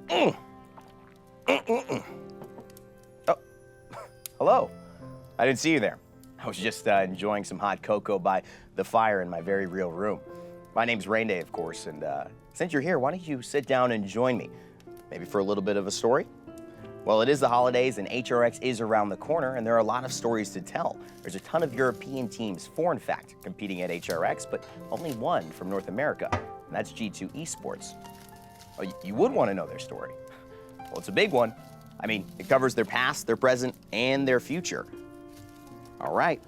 Mm. Mm-mm-mm. Oh, hello. I didn't see you there. I was just enjoying some hot cocoa by the fire in my very real room. My name's Raynday, of course, and since you're here, why don't you sit down and join me? Maybe for a little bit of a story? Well, it is the holidays, and HRX is around the corner, and there are a lot of stories to tell. There's a ton of European teams, 4 in fact, competing at HRX, but only 1 from North America, and that's G2 Esports. Oh, you would want to know their story. Well, it's a big one. I mean, it covers their past, their present, and their future. All right,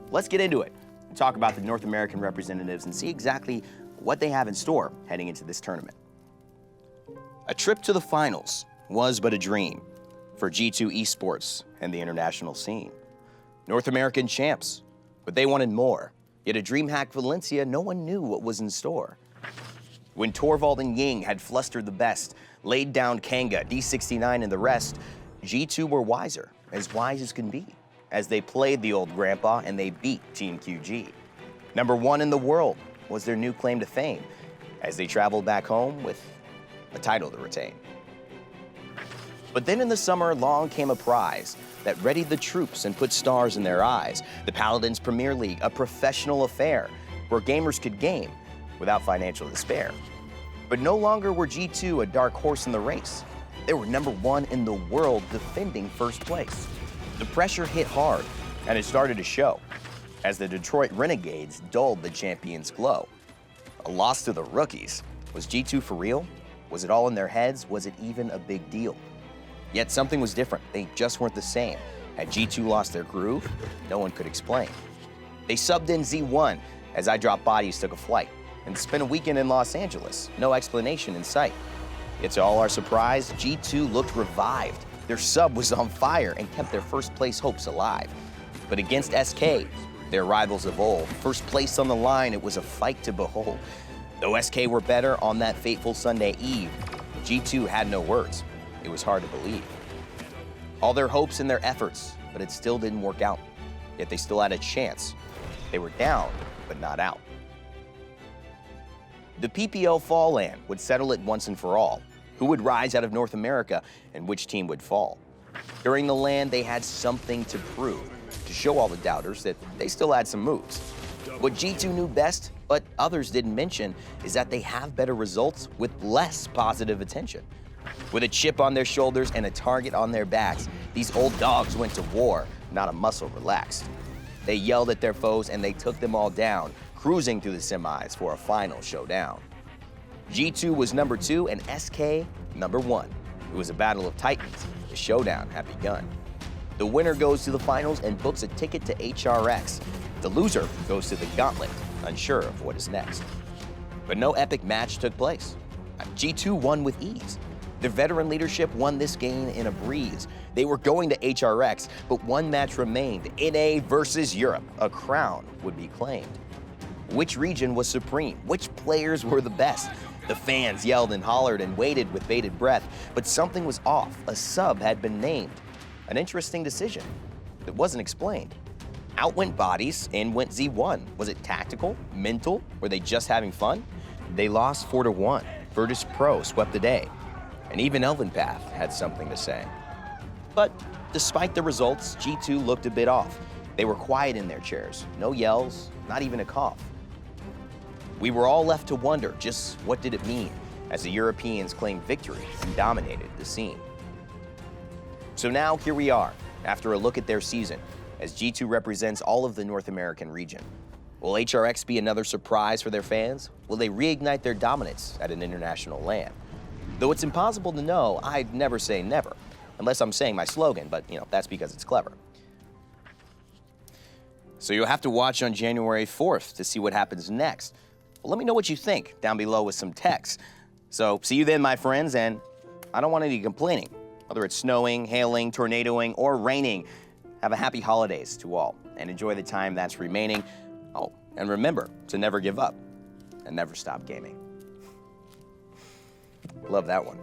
let's get into it and talk about the North American representatives and see exactly what they have in store heading into this tournament. A trip to the finals was but a dream for G2 Esports and the international scene. North American champs, but they wanted more. Yet at dreamhack Valencia, no one knew what was in store. When Torvald and Ying had flustered the best, laid down Kanga, D69 and the rest, G2 were wiser as can be, as they played the old grandpa and they beat Team QG. #1 in the world was their new claim to fame, as they traveled back home with a title to retain. But then in the summer, along came a prize that readied the troops and put stars in their eyes. The Paladins Premier League, a professional affair where gamers could game without financial despair. But no longer were G2 a dark horse in the race. They were #1 in the world, defending first place. The pressure hit hard, and it started to show as the Detroit Renegades dulled the champions' glow. A loss to the rookies. Was G2 for real? Was it all in their heads? Was it even a big deal? Yet something was different. They just weren't the same. Had G2 lost their groove? No one could explain. They subbed in Z1 as I Drop Bodies took a flight and spent a weekend in Los Angeles. No explanation in sight. Yet to all our surprise, G2 looked revived. Their sub was on fire and kept their first place hopes alive. But against SK, their rivals of old, first place on the line, it was a fight to behold. Though SK were better on that fateful Sunday eve, G2 had no words. It was hard to believe. All their hopes and their efforts, but it still didn't work out. Yet they still had a chance. They were down, but not out. The PPL Fall Land would settle it once and for all. Who would rise out of North America and which team would fall? During the land, they had something to prove, to show all the doubters that they still had some moves. What G2 knew best, but others didn't mention, is that they have better results with less positive attention. With a chip on their shoulders and a target on their backs, these old dogs went to war, not a muscle relaxed. They yelled at their foes and they took them all down, cruising through the semis for a final showdown. G2 was #2 and SK #1. It was a battle of titans. The showdown had begun. The winner goes to the finals and books a ticket to HRX. The loser goes to the gauntlet, unsure of what is next. But no epic match took place. G2 won with ease. Their veteran leadership won this game in a breeze. They were going to HRX, but one match remained. NA versus Europe. A crown would be claimed. Which region was supreme? Which players were the best? The fans yelled and hollered and waited with bated breath, but something was off. A sub had been named. An interesting decision that wasn't explained. Out went Bodies, in went Z1. Was it tactical? Mental? Were they just having fun? They lost 4-1. Virtus Pro swept the day. And even Elven Path had something to say. But despite the results, G2 looked a bit off. They were quiet in their chairs. No yells, not even a cough. We were all left to wonder just what did it mean as the Europeans claimed victory and dominated the scene. So now here we are, after a look at their season, as G2 represents all of the North American region. Will HRX be another surprise for their fans? Will they reignite their dominance at an international land? Though it's impossible to know, I'd never say never, unless I'm saying my slogan, but that's because it's clever. So you'll have to watch on January 4th to see what happens next. Well, let me know what you think down below with some text. So see you then, my friends, and I don't want any complaining. Whether it's snowing, hailing, tornadoing, or raining, have a happy holidays to all, and enjoy the time that's remaining. Oh, and remember to never give up and never stop gaming. Love that one.